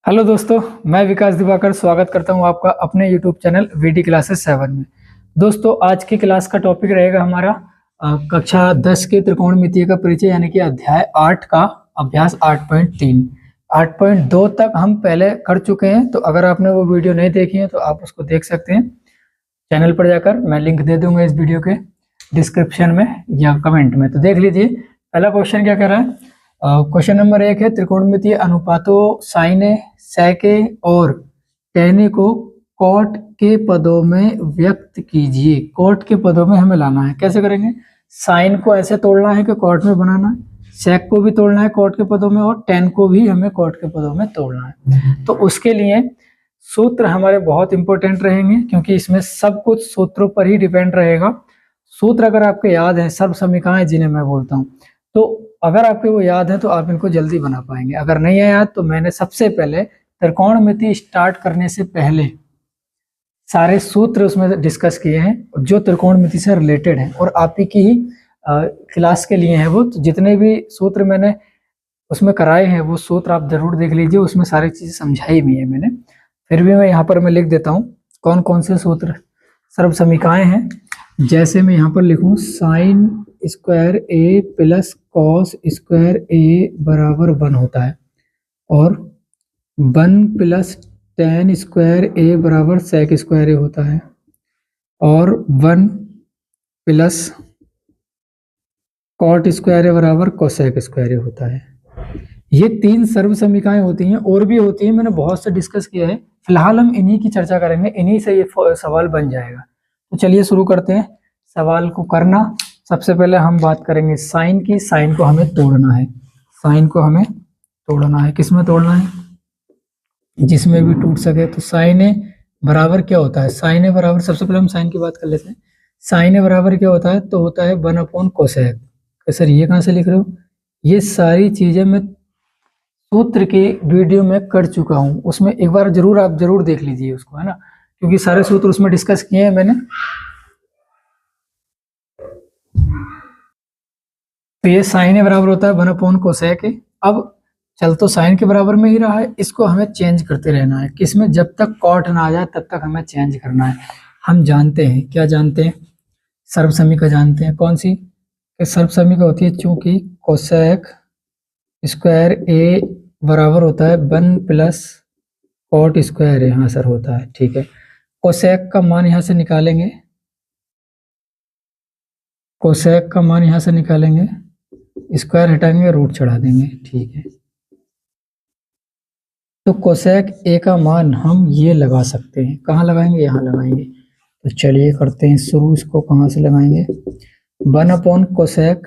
Hello दोस्तों, मैं विकास दिवाकर स्वागत करता हूं आपका अपने यूट्यूब चैनल वीडी क्लासेस 7 में। दोस्तों, आज की क्लास का टॉपिक रहेगा हमारा कक्षा 10 के त्रिकोणमितीय का परिचय यानी कि अध्याय 8 का अभ्यास 8.3। 8.2 तक हम पहले कर चुके हैं, तो अगर आपने वो वीडियो नहीं देखी है तो आप उसको देख सकते हैं चैनल पर जाकर। मैं लिंक दे दूंगा इस वीडियो के डिस्क्रिप्शन में या कमेंट में, तो देख लीजिए। पहला क्वेश्चन क्या कर रहा है? क्वेश्चन नंबर 1 है, त्रिकोणमितीय अनुपातों साइने, सेके और टेने को कॉट के पदों में व्यक्त कीजिए। कॉट के पदों में हमें लाना है। कैसे करेंगे? साइन को ऐसे तोड़ना है कि कॉट में बनाना है, सेक को भी तोड़ना है कॉट के पदों में, और टेन को भी हमें कॉट के पदों में तोड़ना है। तो उसके लिए सूत्र हमारे बहुत इंपॉर्टेंट रहेंगे, क्योंकि इसमें सब कुछ सूत्रों पर ही डिपेंड रहेगा। सूत्र अगर आपको याद है, सर्व समीकरण जिन्हें मैं बोलता हूँ, तो अगर आपको वो याद है तो आप इनको जल्दी बना पाएंगे। अगर नहीं है याद तो मैंने सबसे पहले त्रिकोणमिति स्टार्ट करने से पहले सारे सूत्र उसमें डिस्कस किए हैं जो त्रिकोणमिति से रिलेटेड हैं, और आप ही की ही क्लास के लिए हैं वो। तो जितने भी सूत्र मैंने उसमें कराए हैं वो सूत्र आप जरूर देख लीजिए, उसमें सारी चीजें समझाई भी है मैंने। फिर भी मैं यहाँ पर मैं लिख देता हूँ कौन कौन से सूत्र सर्व समीकरण हैं। जैसे मैं यहाँ पर लिखूँ, साइन स्क्वायर ए प्लस कॉस स्क्वायर ए बराबर 1 होता है, और 1 प्लस टेन स्क्वायर ए बराबर सेक स्क्वायर ए होता है, और 1 प्लस कॉट स्क्वायर ए बराबर कोसेक स्क्वायर ए होता है। ये 3 सर्व समीकरण होती हैं, और भी होती हैं, मैंने बहुत से डिस्कस किया है। फिलहाल हम इन्हीं की चर्चा करेंगे, इन्हीं से ये सवाल बन जाएगा। तो चलिए शुरू करते हैं सवाल को करना। सबसे पहले हम बात करेंगे साइन की। साइन को हमें तोड़ना है, साइन को हमें तोड़ना है। किस में तोड़ना है? जिसमें भी टूट सके। तो साइन ए बराबर क्या होता है? साइन ए बराबर, सबसे पहले हम साइन की बात कर लेते हैं। साइन ए बराबर क्या होता है? तो होता है 1 कोसेक। सर ये कहाँ से लिख रहे हो? ये सारी चीजें मैं सूत्र के वीडियो में कर चुका हूँ, उसमें एक बार जरूर आप जरूर देख लीजिए उसको, है ना, क्योंकि सारे सूत्र उसमें डिस्कस किए हैं मैंने। तो ये साइन ए बराबर होता है 1 कोसेक। अब चल तो साइन के बराबर में ही रहा है, इसको हमें चेंज करते रहना है। किसमें? जब तक कॉट ना आ जाए तब तक हमें चेंज करना है। हम जानते हैं, क्या जानते हैं? सर्व समीकरण जानते हैं। कौन सी सर्व समीकरण होती है? चूंकि कोसेक स्क्वायर ए बराबर होता है 1 प्लस कॉट स्क्वायर ए। हाँ सर, होता है, ठीक है। कोसेक का मान यहां से निकालेंगे, कोसेक का मान यहां से निकालेंगे, स्क्वायर हटाएंगे, रूट चढ़ा देंगे, ठीक है। तो कोसेक ए का मान हम ये लगा सकते हैं। कहाँ लगाएंगे? यहाँ लगाएंगे। तो चलिए करते हैं शुरू। इसको कहाँ से लगाएंगे? 1 कोसेक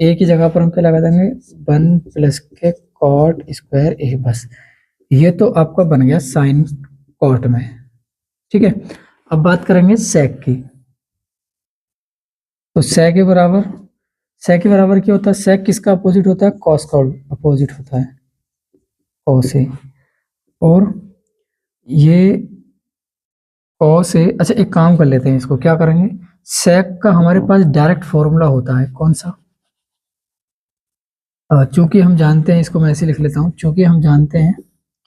ए की जगह पर हम क्या लगा देंगे? 1 प्लस के कॉट स्क्वायर ए। बस ये तो आपका बन गया साइन कॉट में, ठीक है। अब बात करेंगे सेक की। तो सेक के बराबर, सेक के बराबर क्या होता है? सेक किसका अपोजिट होता है? कॉस का अपोजिट होता है, कॉस ए। और ये कॉस ए, अच्छा एक काम कर लेते हैं, इसको क्या करेंगे? सेक का हमारे पास डायरेक्ट फॉर्मूला होता है, कौन सा? चूंकि हम जानते हैं, इसको मैं ऐसे लिख लेता हूँ, चूंकि हम जानते हैं,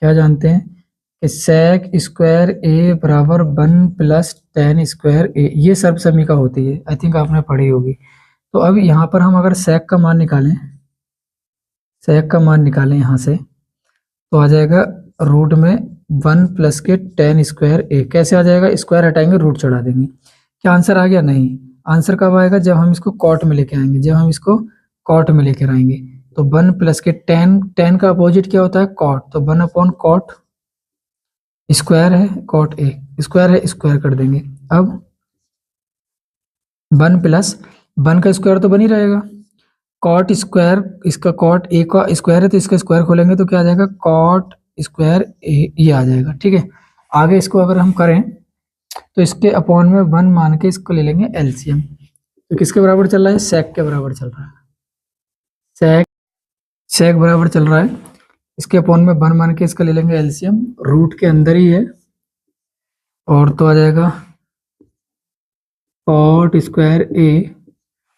क्या जानते हैं कि सेक स्क्वायर ए बराबर 1 प्लस टेन स्क्वायर ए। ये सर्व समीकरण होती है, आई थिंक आपने पढ़ी होगी। तो अब यहाँ पर हम अगर सेक का मान निकालें, सेक का मान निकालें यहाँ से, तो आ जाएगा रूट में 1 प्लस के टेन स्क्वायर ए। कैसे आ जाएगा? स्क्वायर हटाएंगे, रूट चढ़ा देंगे। क्या आंसर आ गया? नहीं। आंसर कब आएगा? जब हम इसको कॉट में लेके आएंगे, जब हम इसको कॉट में लेकर आएंगे। तो 1 प्लस के टेन, टेन का अपोजिट क्या होता है? कॉट। तो 1 कॉट स्क्वायर है, कॉट ए स्क्वायर है, स्क्वायर कर देंगे। अब 1 प्लस 1 का स्क्वायर तो बन ही रहेगा, कॉट स्क्वायर, इसका कॉट ए का स्क्वायर है तो इसका स्क्वायर खोलेंगे तो क्या आ जाएगा? कॉट स्क्वायर ए, ये आ जाएगा, ठीक है। आगे इसको अगर हम करें तो इसके अपॉन में 1 मान के इसको ले लेंगे एलसीएम। तो किसके बराबर चल रहा है? सेक के बराबर चल रहा है। सेक, सेक बराबर चल रहा है, इसके अपॉन में 1 मान के इसका ले लेंगे एलसीएम। रूट के अंदर ही है, और तो आ जाएगा कॉट स्क्वायर ए,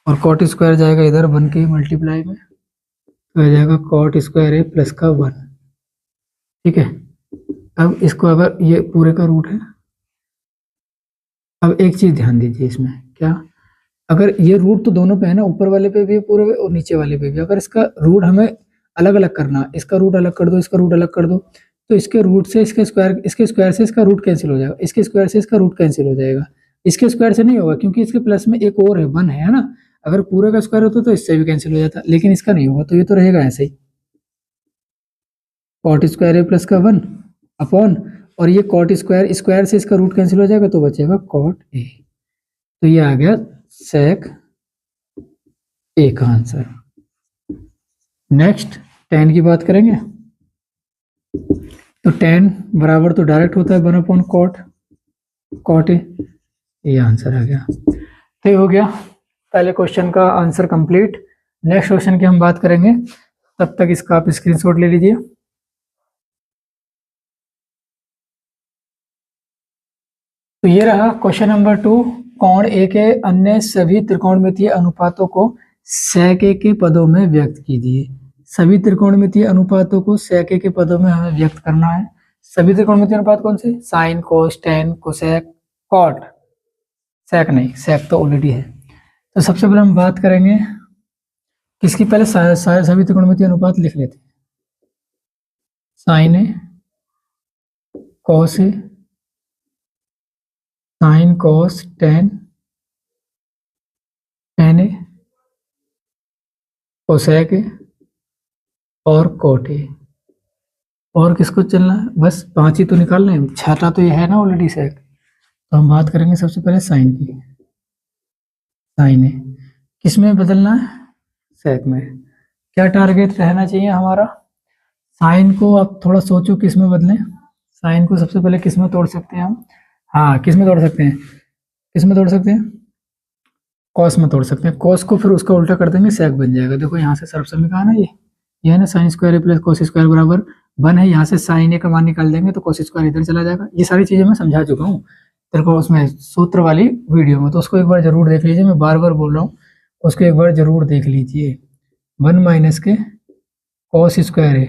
और कॉट स्क्वायर जाएगा इधर 1 के मल्टीप्लाई में, तो आ जाएगा कॉट स्क्वायर ए प्लस का 1, ठीक है। अब इसको अगर ये पूरे का रूट है, अब एक चीज ध्यान दीजिए इसमें, क्या, अगर ये रूट तो दोनों पे है ना, ऊपर वाले पे भी है पूरे और नीचे वाले पे भी, अगर इसका रूट हमें अलग अलग करना, इसका रूट अलग कर दो, इसका रूट अलग कर दो, तो इसके रूट से इसके स्क्वायर, इसके स्क्वायर से इसका रूट कैंसिल हो जाएगा, इसके स्क्वायर से इसका रूट कैंसिल हो जाएगा, इसके स्क्वायर से नहीं होगा क्योंकि इसके प्लस में एक और है, 1 है ना, अगर पूरे का स्क्वायर होता तो इससे भी कैंसिल हो जाता, लेकिन इसका नहीं होगा, तो ये तो रहेगा ऐसे ही, कॉट स्क्वायर ए प्लस का 1 अपॉन, और ये कॉट स्क्वायर, स्क्वायर से इसका रूट कैंसिल हो जाएगा तो बचेगा कॉट ए, तो ये आ गया सेक ए का आंसर। नेक्स्ट tan की बात करेंगे, तो tan बराबर तो डायरेक्ट होता है 1 अपॉन कॉट ए, ये आंसर आ गया। तो ये हो गया पहले क्वेश्चन का आंसर कंप्लीट। नेक्स्ट क्वेश्चन की हम बात करेंगे, तब तक इसका आप स्क्रीनशॉट ले लीजिए। तो ये रहा क्वेश्चन नंबर 2, कोण ए के अन्य सभी त्रिकोणमितीय अनुपातों को sec a के पदों में व्यक्त कीजिए। सभी त्रिकोणमितीय अनुपातों को sec a के पदों में हमें व्यक्त करना है। सभी त्रिकोणमितीय अनुपात कौन से, साइन, कोस, tan, कोसेक, कॉट, sec नहीं, sec तो ऑलरेडी है। तो सबसे पहले हम बात करेंगे किसकी, पहले सभी त्रिकोणमितीय अनुपात लिख लेते हैं। Sine A, cos A, sine, cos, tan A, cosec A और कॉट ए। और किसको चलना है, बस 5 ही तो निकालना है, 6 तो ये है ना ऑलरेडी सेक। तो हम बात करेंगे सबसे पहले साइन की, साइन ए किस में बदलना है, सेक में। क्या टारगेट रहना चाहिए हमारा, साइन को आप थोड़ा सोचो किस में बदलें। साइन को सबसे पहले किस में तोड़ सकते हैं हम, हाँ किस में तोड़ सकते हैं, किस में तोड़ सकते हैं, कॉस में तोड़ सकते हैं। कॉस को फिर उसका उल्टा कर देंगे, सेक बन जाएगा। देखो यहाँ से सर्वसमीकरण है ना, ये है ना, साइन स्क्वायर ए प्लस कोस स्क्वायर बराबर 1 है। यहाँ से साइन ए का मान निकाल देंगे तो कोस स्क्वायर इधर चला जाएगा। ये सारी चीजें मैं समझा चुका हूँ तेरे को उसमें सूत्र वाली वीडियो में, तो उसको एक बार जरूर देख लीजिए। मैं बार बार बोल रहा हूँ, उसको एक बार जरूर देख लीजिए। 1 माइनस के कोस स्क्वायर ए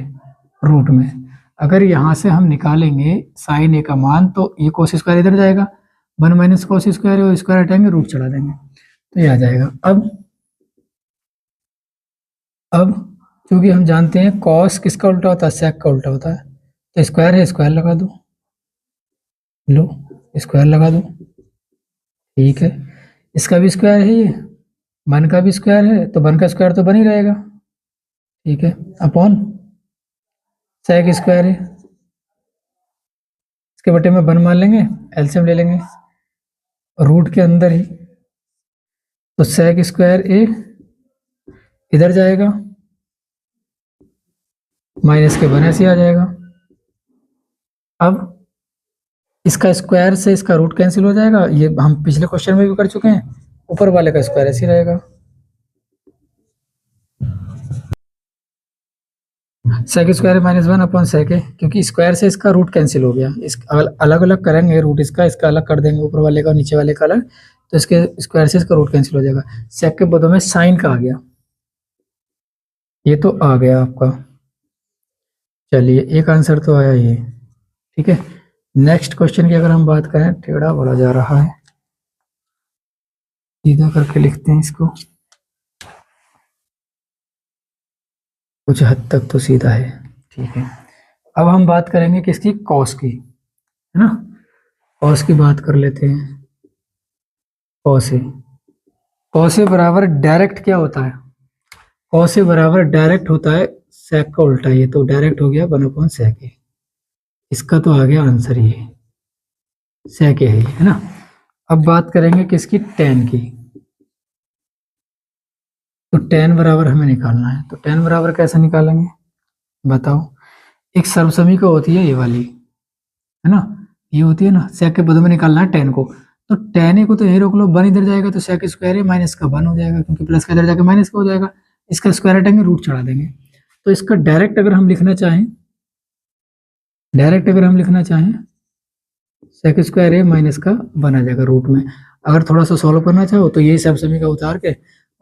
रूट में, अगर यहाँ से हम निकालेंगे साइन ए का मान तो ये कोस स्क्वायर इधर जाएगा, 1 माइनस कोस स्क्वायर और स्क्वायर हटाएंगे, रूट चढ़ा देंगे तो ये आ जाएगा। अब क्योंकि हम जानते हैं कॉस किसका उल्टा होता है, सेक का उल्टा होता है, तो स्क्वायर है, स्क्वायर लगा दो, लो स्क्वायर लगा दो, ठीक है। इसका भी स्क्वायर है, ये 1 का भी स्क्वायर है, तो 1 का स्क्वायर तो बन ही रहेगा, ठीक है, अपॉन सेक स्क्वायर है, इसके बटे में 1 मान लेंगे, एलसीएम ले लेंगे रूट के अंदर ही, तो सेक स्क्वायर ए इधर जाएगा, माइनस के 1 ऐसे आ जाएगा। अब इसका स्क्वायर से इसका रूट कैंसिल हो जाएगा, ये हम पिछले क्वेश्चन में भी कर चुके हैं, ऊपर वाले का स्क्वायर ऐसे रहेगा, sec square minus 1 upon sec है, क्योंकि स्क्वायर से इसका रूट कैंसिल हो गया। इस अलग अलग करेंगे रूट, इसका अलग कर देंगे, ऊपर वाले का नीचे वाले का अलग, तो इसके स्क्वायर से इसका रूट कैंसिल हो जाएगा। सेक के बदले में साइन का आ गया, ये तो आ गया आपका। चलिए एक आंसर तो आया ये, ठीक है। नेक्स्ट क्वेश्चन की अगर हम बात करें, टेढ़ा बोला जा रहा है, सीधा करके लिखते हैं इसको, कुछ हद तक तो सीधा है, ठीक है। अब हम बात करेंगे किसकी, कॉस की, है ना। कॉस की बात कर लेते हैं। कॉस ए बराबर डायरेक्ट क्या होता है, कॉस ए बराबर डायरेक्ट होता है सेक का उल्टा, ये तो डायरेक्ट हो गया 1 अपॉन सेक ए, इसका तो आ गया आंसर ये सेक ए है ना। अब बात करेंगे किसकी, tan की। तो tan बराबर हमें निकालना है, तो tan बराबर कैसे निकालेंगे बताओ। एक सर्वसमीकरण होती है ये वाली, है ना, ये होती है ना, सेक के बदले में निकालना है tan को, तो tan ए को तो यही रोक लो, 1 इधर जाएगा तो सेक स्क्वायर ए माइनस का 1 हो जाएगा, क्योंकि प्लस का इधर जाकर माइनस का हो जाएगा, इसका स्क्वायर हटाएंगे, रूट चढ़ा देंगे। तो इसका डायरेक्ट अगर हम लिखना चाहें, सेक स्क्वायर ए माइनस का 1 आ जाएगा रूट में। अगर थोड़ा सा सॉल्व करना चाहो तो यही सब समीकरण उतार के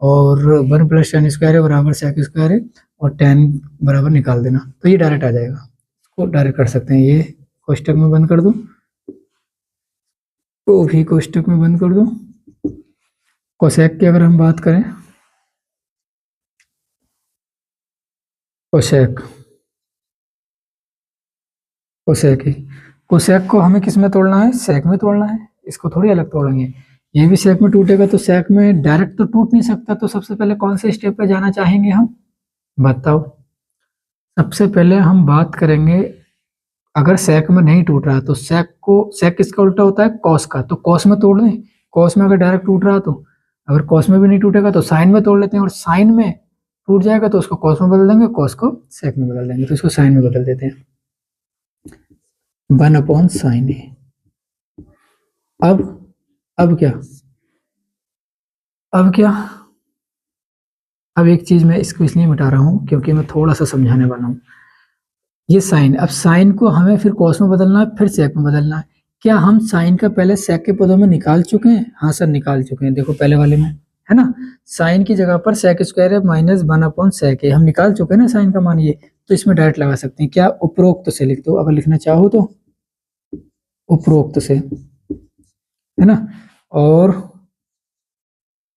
और 1 प्लस tan स्क्वायर ए बराबर सेक स्क्वायर ए और tan बराबर निकाल देना, तो ये डायरेक्ट आ जाएगा। इसको डायरेक्ट कर सकते हैं, ये कोष्टक में बंद कर दूं, को भी कोष्टक में बंद कर दूं। कोसेक की अगर हम बात करें, कोसेक, कोसेक ही, कोसेक को हमें किस में तोड़ना है, सेक में तोड़ना है, इसको थोड़ी अलग तोड़ेंगे। ये भी सेक में टूटेगा तो सेक में डायरेक्ट तो टूट नहीं सकता, तो सबसे पहले कौन से स्टेप पे जाना चाहेंगे हम, बताओ। सबसे पहले हम बात करेंगे, अगर सेक में नहीं टूट रहा तो सेक को, सेक किसका उल्टा होता है, कॉस का, तो कॉस में तोड़ दें। कॉस में अगर डायरेक्ट टूट रहा तो, अगर कॉस में भी नहीं टूटेगा तो साइन में तोड़ लेते हैं, और साइन में टूट जाएगा तो उसको कॉस में बदल देंगे, कॉस को सेक में बदल देंगे, तो इसको साइन में बदल देते हैं, 1/sin ए। अब क्या, अब एक चीज मैं इसको इसलिए मिटा रहा हूं क्योंकि मैं थोड़ा सा समझाने वाला हूं। ये साइन, अब साइन को हमें फिर कॉस में बदलना है, फिर सेक में बदलना है। क्या हम साइन का पहले सेक के पदों में निकाल चुके हैं, हाँ सर निकाल चुके हैं, देखो पहले वाले में है ना, साइन की जगह पर सेक स्क्वायर है माइनस 1/sec है, हम निकाल चुके हैं ना साइन का मान, ये तो इसमें डायरेक्ट लगा सकते हैं। क्या उपरोक्त से लिख दो अगर लिखना चाहो तो, उपरोक्त से, है ना। और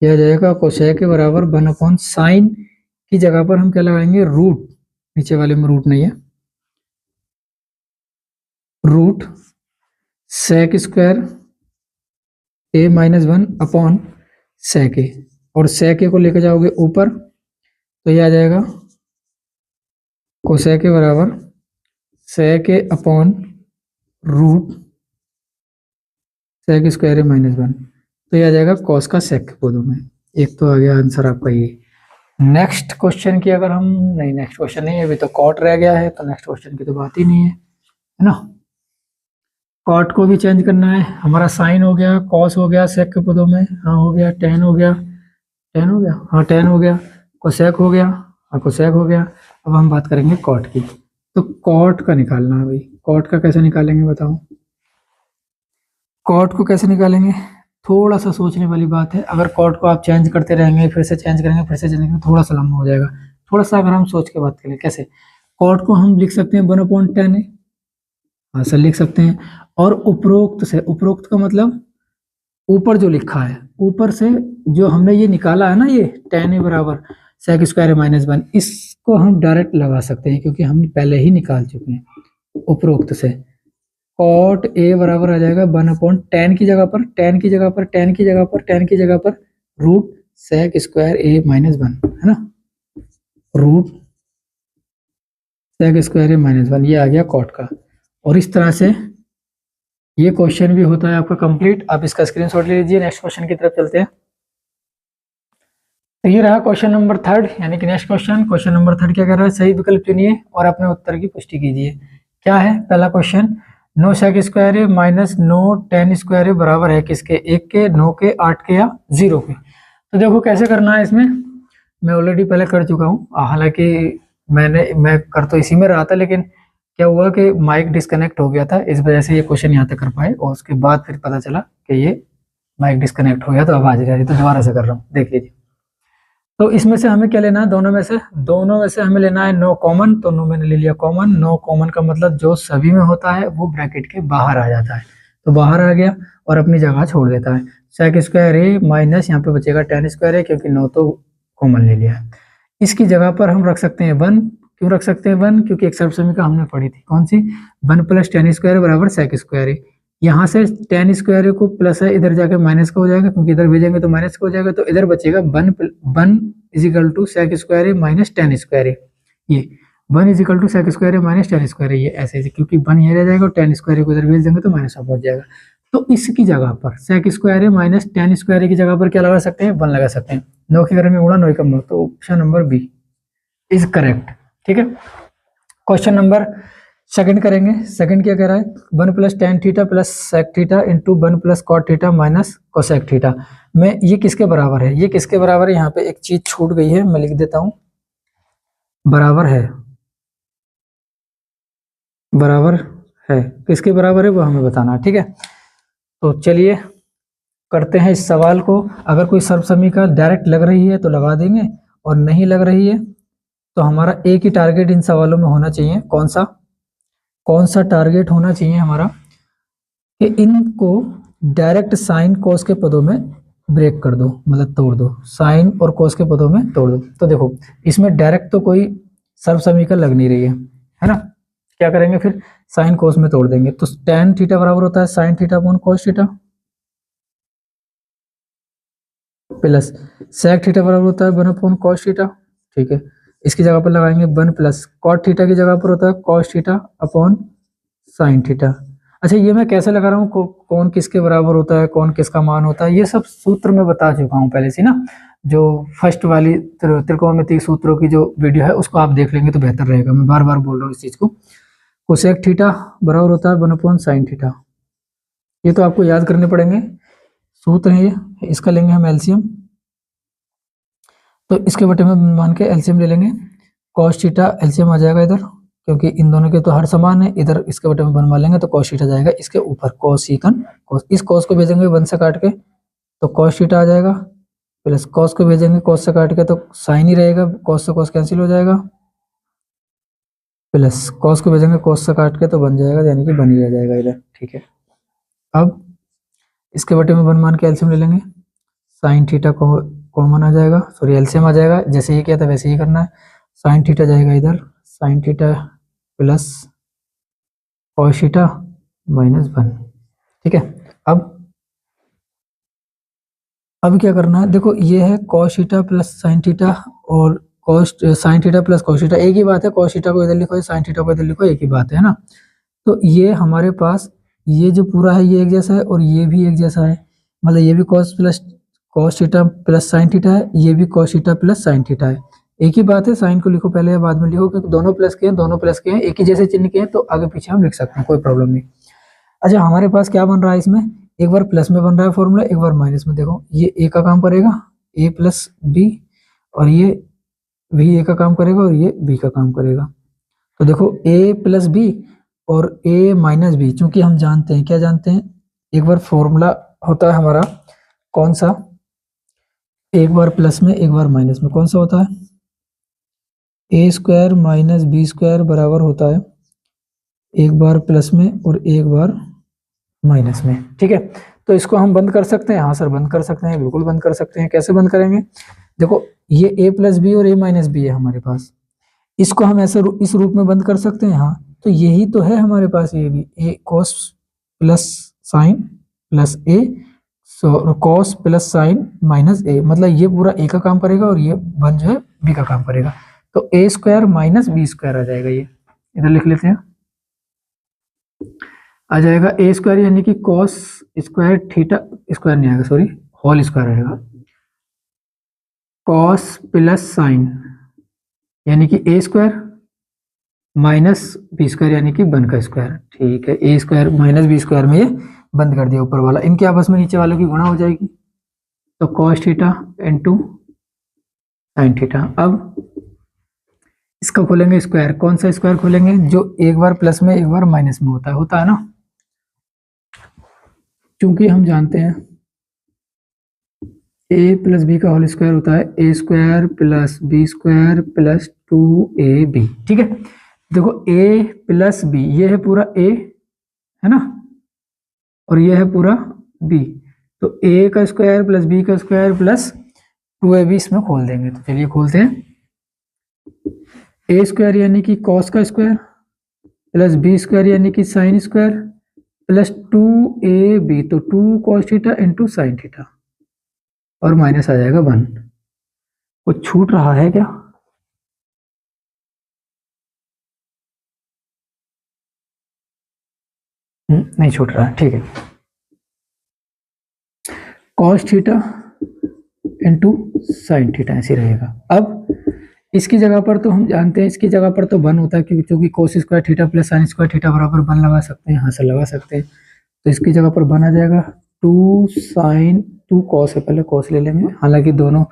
यह जाएगा कोसेक के बराबर 1/sin की जगह पर हम क्या लगाएंगे, रूट, नीचे वाले में रूट नहीं है, रूट सेक स्क्वायर ए माइनस 1/sec ए, और sec ए को लेकर जाओगे ऊपर तो ये आ जाएगा कोसेक के बराबर sec ए अपॉन रूट सेक स्क्वायर ए माइनस 1, तो ये आ जाएगा कॉस का सेक के पदों में। एक तो आ गया आंसर आपका ये। नेक्स्ट क्वेश्चन की अगर हम, नहीं नेक्स्ट क्वेश्चन नहीं है, अभी तो कॉट रह गया है, तो नेक्स्ट क्वेश्चन की तो बात ही नहीं है, है ना। कॉट को भी चेंज करना है, हमारा साइन हो गया, कॉस हो गया सेक के पदों में, हाँ हो गया, टेन हो गया, टेन हो गया, हाँ टेन हो गया, कोसेक हो गया, हाँ कोसेक हो गया। अब हम बात करेंगे कॉट की, तो कॉट का निकालना है भाई, कॉट का कैसे निकालेंगे बताओ, कॉट को कैसे निकालेंगे, थोड़ा सा सोचने वाली बात है। अगर कॉट को आप चेंज करते रहेंगे, फिर से चेंज करेंगे, फिर से चेंज करेंगे, थोड़ा सा लंबा हो जाएगा। थोड़ा सा अगर हम सोच के बात करें कैसे, कॉट को हम लिख सकते हैं 1/10 है, हाँ सर लिख सकते हैं। और उपरोक्त से, उपरोक्त का मतलब ऊपर जो लिखा है, ऊपर से जो हमने ये निकाला है ना, ये tan ए बराबर सेक स्क्वायर माइनस 1, इसको हम डायरेक्ट लगा सकते हैं क्योंकि हम पहले ही निकाल चुके हैं उपरोक्त से। कॉट ए बराबर आ जाएगा 1/tan की जगह पर, tan की जगह पर, tan की जगह पर, tan की जगह पर रूट सेक स्क्वायर ए माइनस 1, है ना, रूट सेक स्क्वायर ए माइनस 1, ये आ गया कॉट का। और इस तरह से ये क्वेश्चन भी होता है आपका कंप्लीट। आप इसका स्क्रीनशॉट ले लीजिए। नेक्स्ट क्वेश्चन की तरफ चलते हैं। तो ये रहा क्वेश्चन नंबर 3, यानी कि नेक्स्ट क्वेश्चन, क्वेश्चन नंबर 3 क्या कर रहा है, सही विकल्प चुनिए और अपने उत्तर की पुष्टि कीजिए। क्या है पहला क्वेश्चन, 9 सेक स्क्वायर है माइनस 9 tan स्क्वायर है बराबर है किसके, 1 के, 9 के, 8 के या 0 के। तो देखो कैसे करना है, इसमें मैं ऑलरेडी पहले कर चुका हूँ, हालांकि मैं कर तो इसी में रहा था, लेकिन क्या हुआ कि माइक डिस्कनेक्ट हो गया था, इस वजह से ये क्वेश्चन यहाँ तक कर पाए, और उसके बाद फिर पता चला कि ये माइक डिस्कनेक्ट हो गया, तो आवाज आ रही, तो दोबारा से कर रहा हूँ, देख लीजिए। तो इसमें से हमें क्या लेना है, दोनों में से हमें लेना है 9 कॉमन, तो 9 मैंने ले लिया कॉमन। 9 कॉमन का मतलब जो सभी में होता है वो ब्रैकेट के बाहर आ जाता है, तो बाहर आ गया और अपनी जगह छोड़ देता है। सेक स्क्वायर ए माइनस यहाँ पे बचेगा tan स्क्वायर ए, क्योंकि 9 तो कॉमन ले लिया है। इसकी जगह पर हम रख सकते हैं 1, क्यों रख सकते हैं 1, क्योंकि एक समीकरण हमने पढ़ी थी, कौन सी, 1 + tan स्क्वायर बराबर सेक स्क्वायर ए। यहाँ से tan स्क्वायर को प्लस है, इधर जाके माइनस का हो जाएगा, क्योंकि इधर भेजेंगे तो माइनस का हो जाएगा, तो इधर बचेगा 1 = सेक स्क्वायर ए माइनस tan स्क्वायर ए। ये 1 = सेक स्क्वायर ए माइनस tan स्क्वायर ए, ये ऐसे, क्योंकि 1 ये रह जाएगा और tan स्क्वायर को इधर भेज देंगे तो माइनस में पहुंच जाएगा। तो इसकी जगह पर सेक स्क्वायर ए माइनस tan स्क्वायर की जगह पर क्या लगा सकते हैं, 1 लगा सकते हैं। 9 के घर में उड़ा 9 कम 9, तो option number B is correct. ठीक है, क्वेश्चन नंबर सेकंड करेंगे। सेकंड क्या कह रहा है, 1 + tan theta plus sec theta into 1 + cot theta minus cosec theta में ये किसके बराबर है, ये किसके बराबर है, यहाँ पे एक चीज छूट गई है, मैं लिख देता हूं, बराबर है, बराबर है, किसके बराबर है वो हमें बताना है। ठीक है, तो चलिए करते हैं इस सवाल को। अगर कोई सर्वसमीकरण डायरेक्ट लग रही है तो लगा देंगे, और नहीं लग रही है तो हमारा एक ही टारगेट इन सवालों में होना चाहिए, कौन सा, कौन सा टारगेट होना चाहिए हमारा कि इनको डायरेक्ट साइन कॉस के पदों में ब्रेक कर दो, मतलब तोड़ दो, साइन और कॉस के पदों में तोड़ दो। तो देखो इसमें डायरेक्ट तो कोई सर्व समीकरण लग नहीं रही है ना। क्या करेंगे फिर, साइन कॉस में तोड़ देंगे। तो tan थीटा बराबर होता है sine theta upon cos theta, plus sec theta बराबर होता है 1 अपॉन कॉस थीटा। ठीक है, इसकी जगह पर लगाएंगे 1 प्लस कॉट थीटा की जगह पर होता है cos theta upon sine theta. अच्छा, ये मैं कैसे लगा रहा हूँ, कौन किसके बराबर होता है, कौन किसका मान होता है, ये सब सूत्र में बता चुका हूँ पहले से ना। जो फर्स्ट वाली त्रिकोणमितीय सूत्रों की जो वीडियो है उसको आप देख लेंगे तो बेहतर रहेगा। मैं बार बार बोल रहा हूँ इस चीज को। कोसेक थीटा बराबर होता है 1 अपॉन साइन थीटा। ये तो आपको याद करने पड़ेंगे, सूत्र है ये। इसका लेंगे हम एलसीएम, तो इसके बटे में मान के एलसीएम ले लेंगे। कॉस थीटा एलसीएम आ जाएगा इधर, क्योंकि इन दोनों के तो हर समान है। इधर इसके बटे में बनवा लेंगे तो कॉस थीटा जाएगा इसके ऊपर, कॉस सीकन कॉस। इस कॉस को भेजेंगे 1 से काट के तो कॉस थीटा आ जाएगा, प्लस कॉस को भेजेंगे कॉस से काट के तो साइन ही रहेगा, कॉस से कॉस कैंसिल हो जाएगा, प्लस कॉस को भेजेंगे कॉस से काट के तो बन जाएगा, यानी कि बन ही रह जाएगा इधर। ठीक है, अब इसके बटे में 1 मान के एलसीएम ले लेंगे। साइन थीटा को कॉमन आ जाएगा, सॉरी एलसीएम आ जाएगा, जैसे ही किया था वैसे ही करना है। साइन थीटा जाएगा इधर, sign theta plus cos theta minus 1। ठीक है, अब क्या करना है, देखो ये है cos theta plus sine theta, और cos sine theta plus cos theta एक ही बात है। कॉस थीटा को इधर लिखो, साइन थीटा को इधर लिखो, एक ही बात है ना। तो ये हमारे पास ये जो पूरा है ये एक जैसा है और ये भी एक जैसा है, मतलब ये भी cos theta plus sine theta है, ये भी cos theta plus sine theta है। एक ही बात है, साइन को लिखो पहले या बाद में लिखो, क्योंकि दोनों प्लस के हैं, दोनों प्लस के हैं, एक ही जैसे चिन्ह के हैं, तो आगे पीछे हम लिख सकते हैं, कोई प्रॉब्लम नहीं। अच्छा, हमारे पास क्या बन रहा है इसमें, एक बार प्लस में बन रहा है फॉर्मूला, एक बार माइनस में। देखो ये ए का काम करेगा, ए प्लस बी, और ये भी ए का काम करेगा और ये बी का काम करेगा। तो देखो ए प्लस बी और ए माइनस बी, चूंकि हम जानते हैं, क्या जानते हैं, एक बार फॉर्मूला होता है हमारा कौन सा, एक बार प्लस में एक बार माइनस में, कौन सा होता है, A square minus B square बराबर होता है एक बार प्लस में और एक बार माइनस में। ठीक है, तो इसको हम बंद कर सकते हैं। हाँ सर बंद कर सकते हैं, बिल्कुल बंद कर सकते हैं। कैसे बंद करेंगे, देखो ये a प्लस बी और a माइनस बी है हमारे पास, इसको हम ऐसे इस रूप में बंद कर सकते हैं। हाँ, तो यही तो है हमारे पास, ये भी a cos plus sign plus a cos plus sign minus a, मतलब ये पूरा a का काम करेगा और ये वन जो है b का काम करेगा। तो a square minus B square आ जाएगा, ये इधर लिख लेते हैं, आ जाएगा ए स्क्वायर यानी कि कॉस स्क्वायर थीटा, स्क्वायर नहीं आएगा सॉरी, होल स्क्वायर आएगा, कॉस प्लस साइन यानी कि ए स्क्वायर माइनस बी स्क्वायर यानी कि 1 का स्क्वायर। ठीक है, A square minus B square में ये बंद कर दिया ऊपर वाला, इनके आपस में नीचे वालों की गुणा हो जाएगी, तो cos theta into sine theta. अब इसका खोलेंगे स्क्वायर, कौन सा स्क्वायर खोलेंगे, जो एक बार प्लस में एक बार माइनस में होता है ना, क्योंकि हम जानते हैं a प्लस बी का होल स्क्वायर होता है A square plus B square plus 2ab। ठीक है, देखो a प्लस बी, ये है पूरा a है ना, और ये है पूरा b, तो a का स्क्वायर प्लस b का स्क्वायर प्लस 2ab इसमें खोल देंगे। तो चलिए खोलते हैं, a स्क्वायर यानी कि कॉस का स्क्वायर प्लस b स्क्वायर यानी कि साइन स्क्वायर प्लस 2ab, तो 2 cos theta into sine theta, और माइनस आ जाएगा 1। कुछ छूट रहा है क्या, नहीं छूट रहा है, ठीक है। Cos theta into sine theta ऐसे रहेगा। अब इसकी जगह पर तो हम जानते हैं, इसकी जगह पर तो 1 होता है, क्योंकि cos square theta plus sine square theta बराबर 1 लगा सकते हैं, यहाँ से लगा सकते हैं, तो इसकी जगह पर 1 आ जाएगा। 2 साइन 2 कॉस है, पहले कॉस ले लेंगे, हालांकि दोनों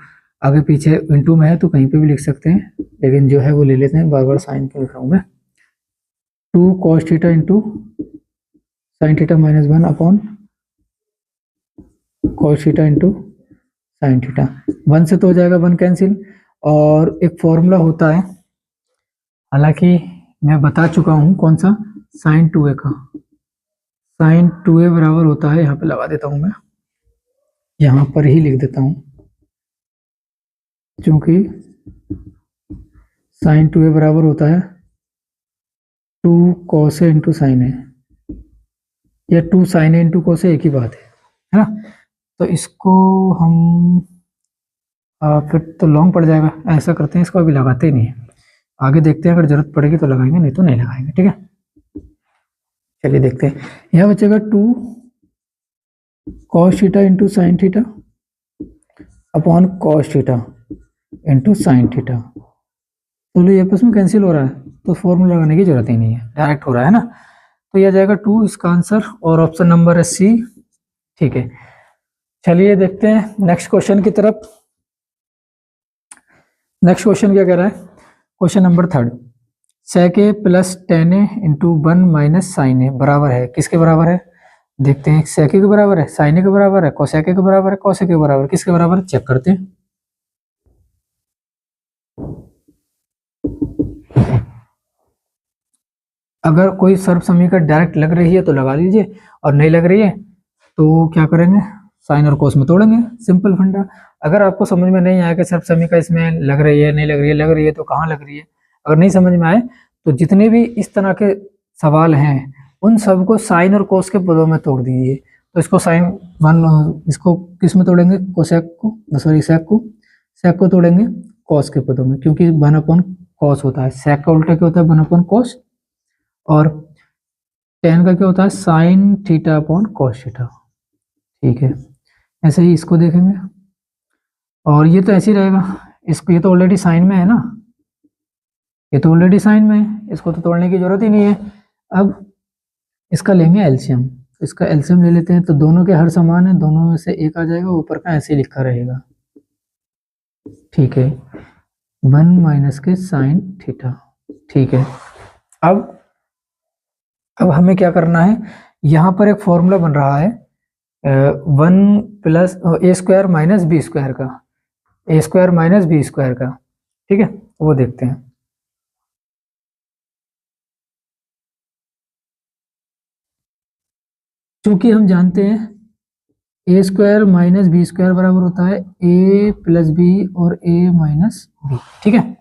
आगे पीछे इंटू में है तो कहीं पे भी लिख सकते हैं, लेकिन जो है वो ले लेते हैं, बार बार साइन क्यों लिख रहा हूँ मैं। 2 cos theta into sine theta minus 1 upon cos theta into sine theta, 1 से तो हो जाएगा 1 कैंसिल, और एक फॉर्मूला होता है, हालांकि मैं बता चुका हूँ कौन सा, साइन 2a का, साइन 2a बराबर होता है, यहाँ पे लगा देता हूँ मैं, यहाँ पर ही लिख देता हूँ, क्योंकि साइन 2a बराबर होता है 2 cos a इंटू साइन ए, या 2 sin a into cos a, एक ही बात है ना। तो इसको हम फिर तो लॉन्ग पड़ जाएगा, ऐसा करते हैं, इसको अभी लगाते ही नहीं है, आगे देखते हैं, अगर जरूरत पड़ेगी तो लगाएंगे, नहीं तो नहीं लगाएंगे, ठीक है। चलिए देखते हैं, यह बचेगा 2 cos theta into sine theta upon cos theta into sine theta. तो ये आपस में कैंसिल हो रहा है, तो फॉर्मूला लगाने की जरूरत ही नहीं है, डायरेक्ट हो रहा है ना। तो यह जाएगा 2, इसका आंसर, और ऑप्शन नंबर है सी, ठीक है। चलिए देखते हैं नेक्स्ट क्वेश्चन की तरफ। नेक्स्ट क्वेश्चन क्या कह रहा है, question number 3, sec a plus ten A into 1 minus sine A बराबर है, किसके बराबर है, देखते हैं। sec a के बराबर है, साइन ए के बराबर है, cosec a के बराबर है, cos a के बराबर है, किसके बराबर है, चेक करते हैं। अगर कोई सर्व समीकरण डायरेक्ट लग रही है तो लगा लीजिए, और नहीं लग रही है तो क्या करेंगे, साइन और कोस में तोड़ेंगे, सिंपल फंडा। अगर आपको समझ में नहीं आया कि सर्व समीकरण इसमें लग रही है, नहीं लग रही है, लग रही है तो कहाँ लग रही है, अगर नहीं समझ में आए तो जितने भी इस तरह के सवाल हैं उन सबको साइन और कोस के पदों में तोड़ दीजिए। तो इसको साइन वन, इसको किस में तोड़ेंगे, कोसेक को, सॉरी सेक को तोड़ेंगे कॉस के पदों में, क्योंकि 1 अपॉन कॉस होता है, सेक का उल्टा क्या होता है, 1 अपॉन कॉस, और टेन का क्या होता है, sine theta upon cos theta, ठीक है। ऐसे ही इसको देखेंगे, और ये तो ऐसे ही रहेगा, इसको, ये तो ऑलरेडी साइन में है ना, ये तो ऑलरेडी साइन में है, इसको तो तोड़ने की जरूरत ही नहीं है। अब इसका लेंगे एलसीएम, इसका एलसीएम ले लेते हैं, तो दोनों के हर समान है, दोनों में से एक आ जाएगा, ऊपर का ऐसे लिखा रहेगा, ठीक है, 1 माइनस के साइन थीटा, ठीक है। अब हमें क्या करना है, यहाँ पर एक फॉर्मूला बन रहा है 1 प्लस ए स्क्वायर माइनस बी स्क्वायर का, ए स्क्वायर माइनस बी स्क्वायर का, ठीक है, वो देखते हैं। चूंकि हम जानते हैं ए स्क्वायर माइनस बी स्क्वायर बराबर होता है ए प्लस बी और ए माइनस बी, ठीक है,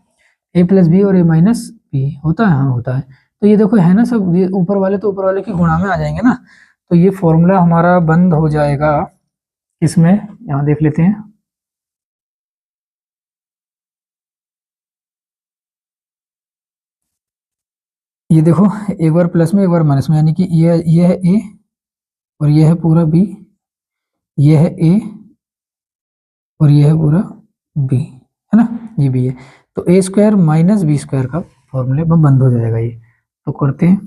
ए प्लस बी और ए माइनस बी होता है, हाँ होता है। तो ये देखो है ना, सब ये ऊपर वाले तो ऊपर वाले की गुणा में आ जाएंगे ना, तो ये फॉर्मूला हमारा बंद हो जाएगा इसमें, यहाँ देख लेते हैं, ये देखो एक बार प्लस में एक बार माइनस में, यानी कि ये है ए और ये है पूरा बी, ये है ए और ये है पूरा बी, है ना, ये भी है। तो ए स्क्वायर माइनस बी स्क्वायर का फॉर्मूले में बंद हो जाएगा ये। तो करते हैं,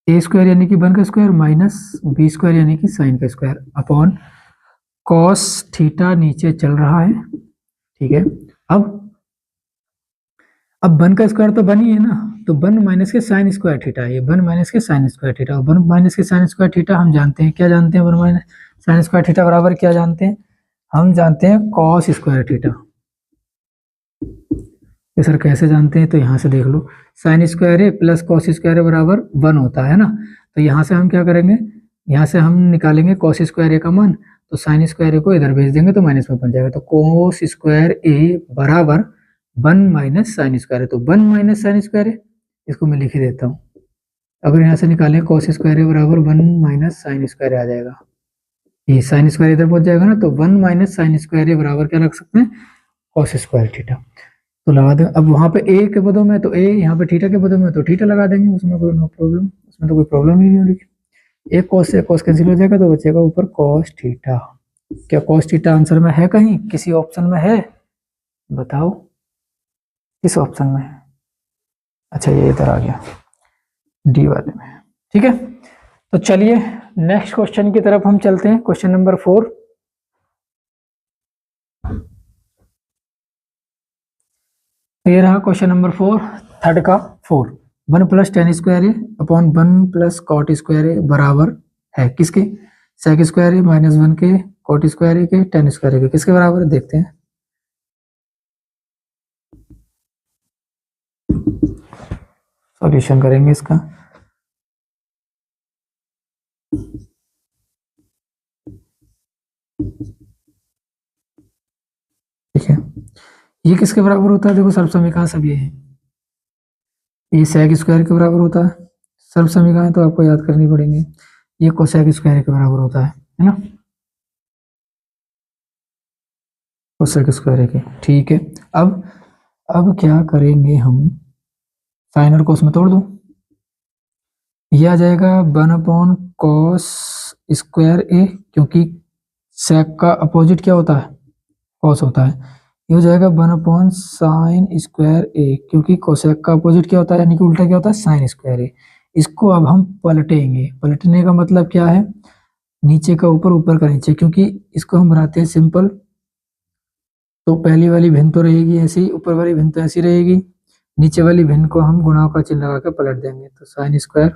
ए स्क्वायर यानी कि 1 का स्क्वायर माइनस बी स्क्वायर यानी कि साइन का स्क्वायर अपॉन कॉस थीटा नीचे चल रहा है, ठीक है। अब 1 का स्क्वायर तो 1 ही है ना, तो 1 माइनस के साइन स्क्वायर थीटा, ये 1 माइनस के साइन स्क्वायर थीटा, और 1 माइनस के साइन स्क्वायर थीटा हम जानते हैं, क्या जानते हैं, 1 माइनस साइन स्क्वायर थीटा बराबर क्या जानते हैं, हम जानते हैं कॉस स्क्वायर थीटा। तो सर कैसे जानते हैं, तो यहाँ से देख लो, साइन स्क्वायर है प्लस कॉस स्क्वायर है बराबर 1 होता है ना, तो यहाँ से हम क्या करेंगे, यहाँ से हम निकालेंगे कॉस स्क्वायर ए का मान, तो साइन स्क्वायर ए को इधर भेज देंगे तो माइनस में बन जाएगा, तो कॉस स्क्वायर ए बराबर 1 माइनस साइन स्क्वायर है, तो 1 माइनस साइन स्क्वायर है, इसको मैं लिख ही देता हूँ। अगर यहाँ से निकालें कॉस स्क्वायर ए बराबर 1 माइनस साइन स्क्वायर आ जाएगा, ये साइन स्क्वायर इधर पहुंच जाएगा ना, तो 1 माइनस साइन स्क्वायर ए बराबर क्या रख सकते हैं, कॉस स्क्वायर थीटा। तो लगा दें, अब वहाँ पे ए के पदों में तो ए, यहाँ पे थीटा के पदों में तो थीटा लगा देंगे, उसमें कोई नो प्रॉब्लम, उसमें तो कोई प्रॉब्लम ही नहीं होगी। एक कॉस से कॉस कैंसिल हो जाएगा, तो बचेगा ऊपर कॉस थीटा। क्या कॉस थीटा आंसर में है, कहीं किसी ऑप्शन में है, बताओ किस ऑप्शन में है। अच्छा ये इधर आ गया डी वाले में, ठीक है। तो चलिए नेक्स्ट क्वेश्चन की तरफ हम चलते हैं, क्वेश्चन नंबर 4। तो ये रहा क्वेश्चन नंबर 4, थर्ड का 4, 1 प्लस टेन स्क्वायर ए अपॉन 1 प्लस कॉट स्क्वायर ए बराबर है किसके, सेक स्क्वायर ए माइनस 1 के कॉट स्क्वायर ए के टेन स्क्वायर ए के, किसके बराबर है, देखते हैं। सॉल्यूशन करेंगे इसका। ठीक है, ये किसके बराबर होता है? देखो सर्व समीकरण सब ये है, ये सेक स्क्वायर के बराबर होता है। सर्व समीकरण तो आपको याद करनी पड़ेंगे। ये कोसेक स्क्वायर के बराबर होता है ना, कोसेक स्क्वायर के। ठीक है, अब क्या करेंगे हम, साइन और कोस में तोड़ दो, ये आ जाएगा 1/cos स्क्वायर ए, क्योंकि सेक का अपोजिट क्या होता है? कॉस होता है। ये हो जाएगा 1/sin स्क्वायर ए, क्योंकि कोसेक का अपोजिट क्या होता है, यानी कि उल्टा क्या होता है? साइन स्क्वायर ए। इसको अब हम पलटेंगे। पलटने का मतलब क्या है? नीचे का ऊपर, ऊपर का नीचे, क्योंकि इसको हम बनाते हैं सिंपल, तो पहली वाली भिन्न तो रहेगी ऐसी, ऊपर वाली भिन्न तो ऐसी रहेगी, नीचे वाली भिन्न को हम गुणा का चिन्ह लगा के पलट देंगे, तो साइन स्क्वायर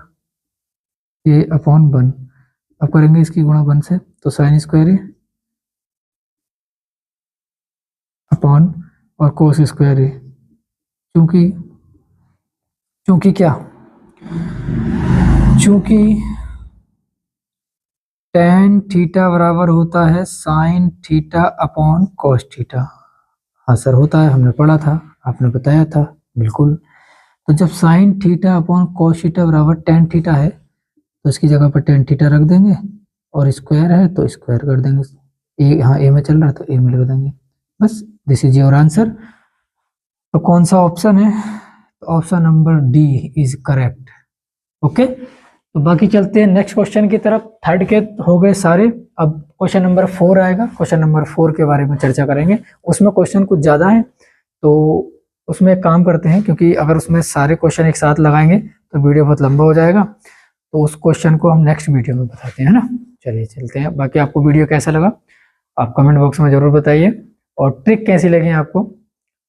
ए अपॉन 1। अब करेंगे इसकी गुणा 1 से, तो साइन स्क्वायर ए अपॉन और कोस स्क्वायर ए, क्योंकि क्या, चूंकि टेन थीटा बराबर होता है sine theta upon cos theta. हाँ सर होता है, हमने पढ़ा था, आपने बताया था, बिल्कुल। तो जब sine theta upon cos theta बराबर टेन थीटा है, तो इसकी जगह पर टेन थीटा रख देंगे, और स्क्वायर है तो स्क्वायर कर देंगे। ए, हाँ ए में चल रहा है तो ए में लिख देंगे, बस। This is your answer. तो कौन सा ऑप्शन है? Option number D is correct. Okay, तो बाकी चलते हैं नेक्स्ट क्वेश्चन की तरफ। थर्ड के हो गए सारे, अब क्वेश्चन नंबर 4 आएगा। क्वेश्चन नंबर 4 के बारे में चर्चा करेंगे। उसमें क्वेश्चन कुछ ज़्यादा है, तो उसमें एक काम करते हैं, क्योंकि अगर उसमें सारे क्वेश्चन एक साथ लगाएंगे तो वीडियो बहुत लंबा हो जाएगा, तो उस क्वेश्चन को हम नेक्स्ट वीडियो में बताते हैं, है ना। चलिए चलते हैं। बाकी आपको वीडियो कैसा लगा आप कमेंट बॉक्स में ज़रूर बताइए, और ट्रिक कैसी लगी आपको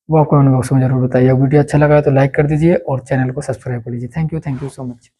वो आप कमेंट बॉक्स में ज़रूर बताइए। वीडियो अच्छा लगा तो लाइक कर दीजिए और चैनल को सब्सक्राइब कर लीजिए। Thank you so much.